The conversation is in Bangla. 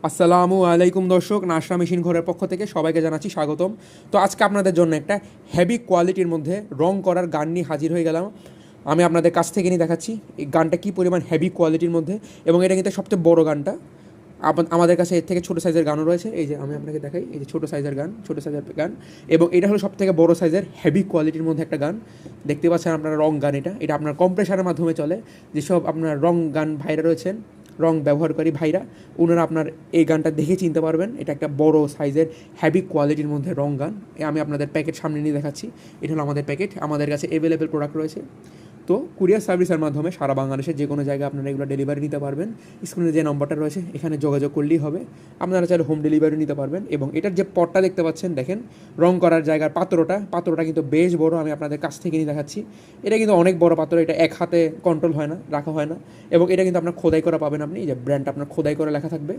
আসসালামু আলাইকুম দর্শক, নাশরা মেশিন ঘরের পক্ষ থেকে সবাইকে জানাচ্ছি স্বাগতম। তো আজকে আপনাদের জন্য একটা হেভি কোয়ালিটির মধ্যে রং করার গান নিয়ে হাজির হয়ে গেলাম। আমি আপনাদের কাছ থেকে নিয়ে দেখাচ্ছি এই গানটা কী পরিমাণ হেভি কোয়ালিটির মধ্যে, এবং এটা কিন্তু সবচেয়ে বড় গানটা। আমাদের কাছে এর থেকে ছোটো সাইজের গানও রয়েছে। এই যে আমি আপনাকে দেখাই, এই যে ছোটো সাইজের গান, ছোটো সাইজের গান, এবং এটা হলো সবথেকে বড় সাইজের হেভি কোয়ালিটির মধ্যে একটা গান। দেখতে পাচ্ছেন আপনারা রং গান, এটা আপনার কম্প্রেসারের মাধ্যমে চলে। যেসব আপনার রং গান ভাইরা রয়েছেন, রং ব্যবহারকারী ভাইরা, ওনারা আপনার এই গানটা দেখে চিনতে পারবেন। এটা একটা বড় সাইজের হেভি কোয়ালিটির মধ্যে রং গান। আমি আপনাদের প্যাকেট সামনে নিয়ে দেখাচ্ছি। এটা হলো আমাদের প্যাকেট। আমাদের কাছে অ্যাভেলেবেল প্রোডাক্ট রয়েছে। তো কুরিয়ার সার্ভিসের মাধ্যমে সারা বাংলাদেশের যে কোনো জায়গায় আপনারা এগুলো ডেলিভারি নিতে পারবেন। স্ক্রিনে যে নম্বরটা রয়েছে এখানে যোগাযোগ করলেই হবে। আপনারা চাইলে হোম ডেলিভারি নিতে পারবেন। এবং এটার যে পটটা দেখতে পাচ্ছেন, দেখেন রং করার জায়গার পাত্রটা কিন্তু বেশ বড়। আমি আপনাদের কাছ থেকে নিয়ে দেখাচ্ছি। এটা কিন্তু অনেক বড় পাত্র, এটা এক হাতে কন্ট্রোল হয় না, রাখা হয় না। এবং এটা কিন্তু আপনার খোদাই করা পাবেন, আপনি এই যে ব্র্যান্ড আপনার খোদাই করে লেখা থাকবে।